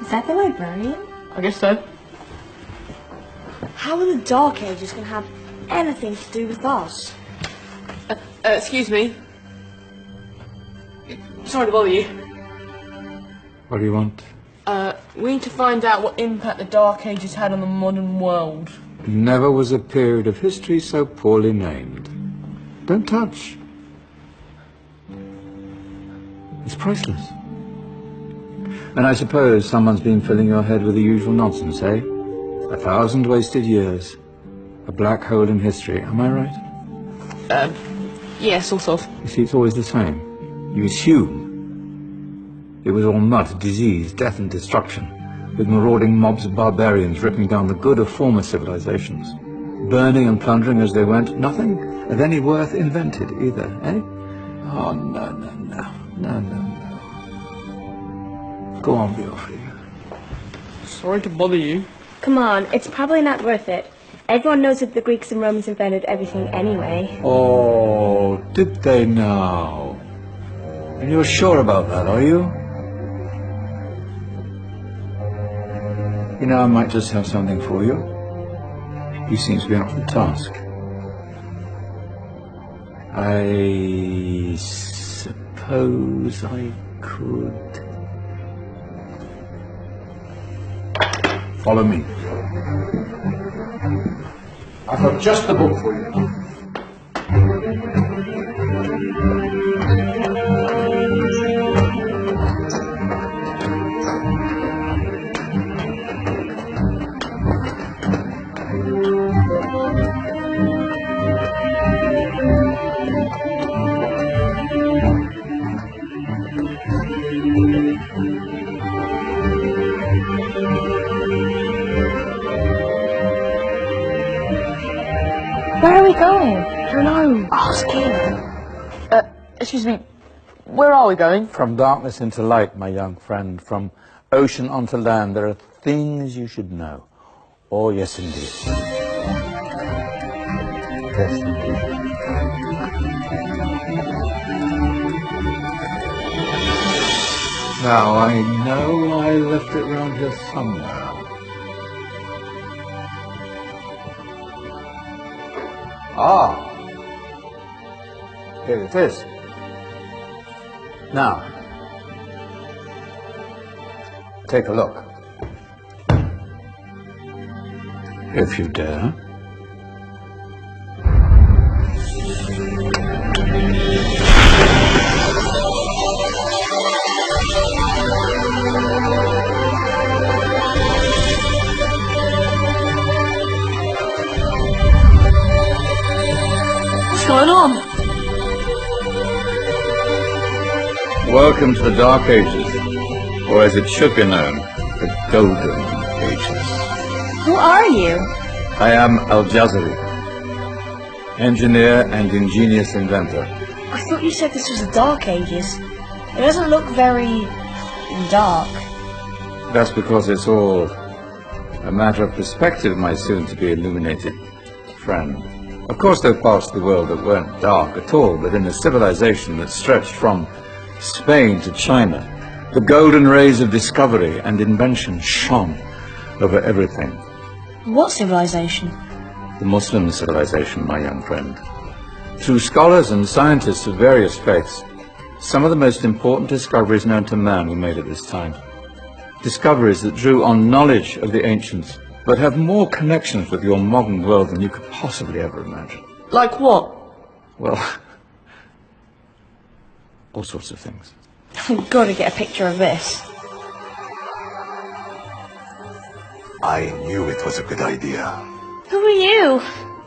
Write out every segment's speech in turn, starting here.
Is that the librarian? I guess so. How are the Dark Ages going to have anything to do with us? Excuse me. Sorry to bother you. What do you want? We need to find out what impact the Dark Ages had on the modern world. Never was a period of history so poorly named. Don't touch. It's priceless. And I suppose someone's been filling your head with the usual nonsense, eh? 1,000 wasted years. A black hole in history, am I right? Yeah, sort of. You see, it's always the same. You assume it was all mud, disease, death and destruction, with marauding mobs of barbarians ripping down the good of former civilizations, burning and plundering as they went. Nothing of any worth invented either, eh? Oh, no, no, no, no, no, no. Go on, be off with you. Sorry to bother you. Come on, it's probably not worth it. Everyone knows that the Greeks and Romans invented everything anyway. Oh, did they now? And you're sure about that, are you? You know, I might just have something for you. You seem to be up for the task. I suppose I could... Follow me. I've got just the book for you. Where are we going? I don't know. Ask him. Excuse me. Where are we going? From darkness into light, my young friend. From ocean onto land. There are things you should know. Oh, yes, indeed. Yes, indeed. Now, I know I left it round here somewhere. Ah, here it is. Now, take a look. If you dare. What's going on? Welcome to the Dark Ages, or as it should be known, the Golden Ages. Who are you? I am Al-Jazari, engineer and ingenious inventor. I thought you said this was the Dark Ages. It doesn't look very... dark. That's because it's all a matter of perspective, my soon-to-be illuminated friend. Of course, there are parts of the world that weren't dark at all, but in a civilization that stretched from Spain to China, the golden rays of discovery and invention shone over everything. What civilization? The Muslim civilization, my young friend. Through scholars and scientists of various faiths, some of the most important discoveries known to man were made at this time. Discoveries that drew on knowledge of the ancients, but have more connections with your modern world than you could possibly ever imagine. Like what? Well, all sorts of things. I've got to get a picture of this. I knew it was a good idea. Who are you?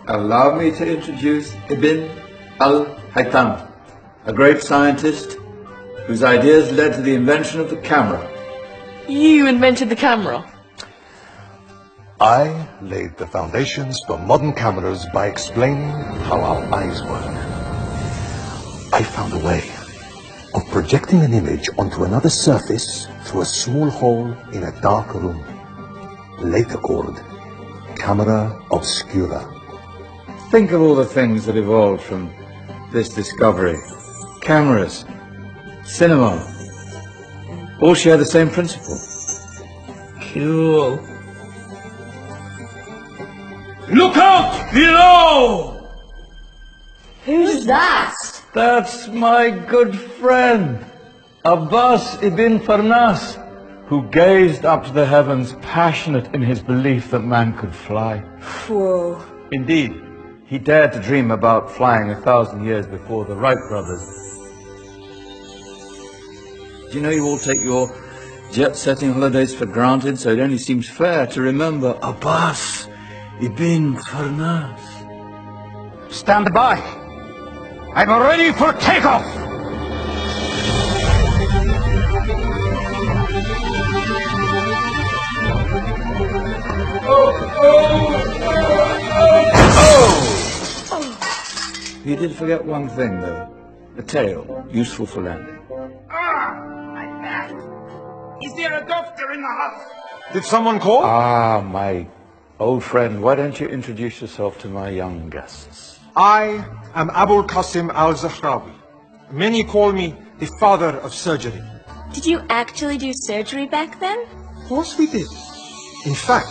Allow me to introduce Ibn al-Haytham, a great scientist whose ideas led to the invention of the camera. You invented the camera? I laid the foundations for modern cameras by explaining how our eyes work. I found a way of projecting an image onto another surface through a small hole in a dark room, later called camera obscura. Think of all the things that evolved from this discovery. Cameras, cinema, all share the same principle. Cool. Look out below! Who's that? That's my good friend, Abbas ibn Farnas, who gazed up to the heavens, passionate in his belief that man could fly. Whoa. Indeed, he dared to dream about flying 1,000 years before the Wright brothers. Do you know you all take your jet-setting holidays for granted, so it only seems fair to remember Abbas ibn Farnas. Stand by. I'm ready for takeoff. You did forget one thing, though. A tail, useful for landing. My back. Is there a doctor in the house? Did someone call? My old friend, why don't you introduce yourself to my young guests? I am Abul Qasim al-Zahrawi. Many call me the father of surgery. Did you actually do surgery back then? Of course we did. In fact,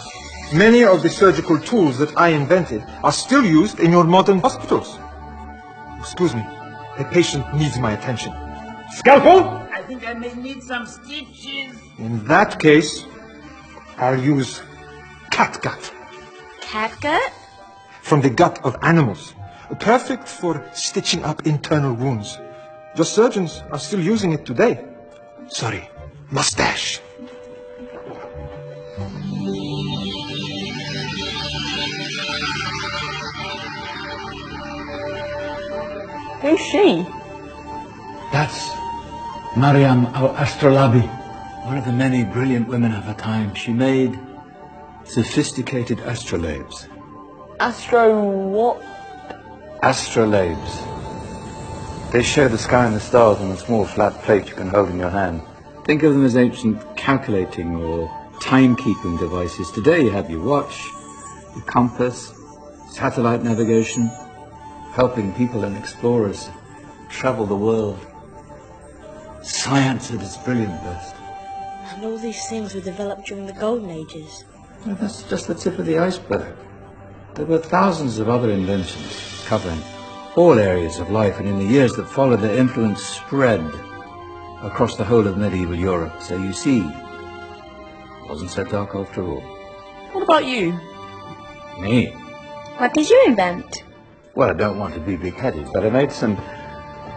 many of the surgical tools that I invented are still used in your modern hospitals. Excuse me, a patient needs my attention. Scalpel? I think I may need some stitches. In that case, I'll use catgut. Catgut? From the gut of animals. Perfect for stitching up internal wounds. Your surgeons are still using it today. Sorry, mustache. Who's she? That's Maryam al-Astrolabi, one of the many brilliant women of her time. She made sophisticated astrolabes. Astro what? Astrolabes. They show the sky and the stars on a small flat plate you can hold in your hand. Think of them as ancient calculating or timekeeping devices. Today you have your watch, your compass, satellite navigation, helping people and explorers travel the world. Science at its brilliant best. And all these things were developed during the Golden Ages. Well, that's just the tip of the iceberg. There were thousands of other inventions covering all areas of life, and in the years that followed, their influence spread across the whole of medieval Europe. So you see, it wasn't so dark after all. What about you? Me? What did you invent? Well, I don't want to be big-headed, but I made some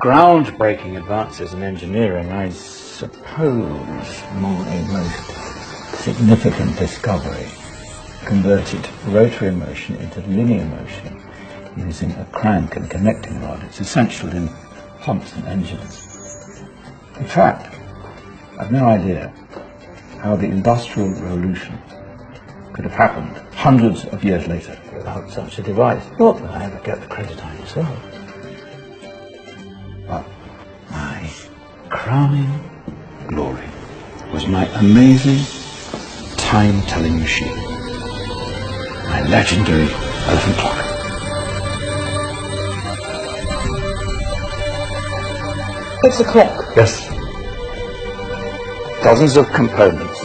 groundbreaking advances in engineering. I suppose my most significant discovery converted rotary motion into linear motion using a crank and connecting rod. It's essential in pumps and engines. In fact, I've no idea how the Industrial Revolution could have happened hundreds of years later without such a device. Not that I ever get the credit I deserve. But my crowning glory was my amazing time-telling machine. My legendary elephant clock. It's a clock. Yes. Dozens of components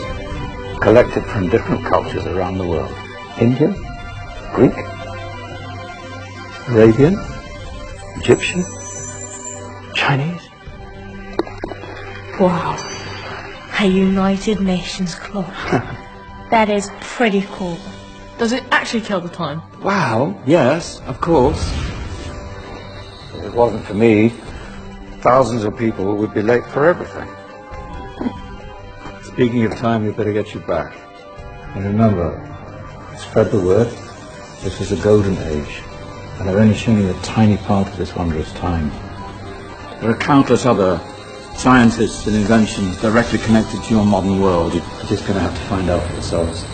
collected from different cultures around the world. Indian, Greek, Arabian, Egyptian, Chinese. Wow. A United Nations clock. That is pretty cool. Does it actually kill the time? Wow, yes, of course. If it wasn't for me, thousands of people would be late for everything. Speaking of time, we better get you back. And remember, spread the word. This was a golden age, and I've only shown you a tiny part of this wondrous time. There are countless other scientists and inventions directly connected to your modern world. You're just going to have to find out for yourselves.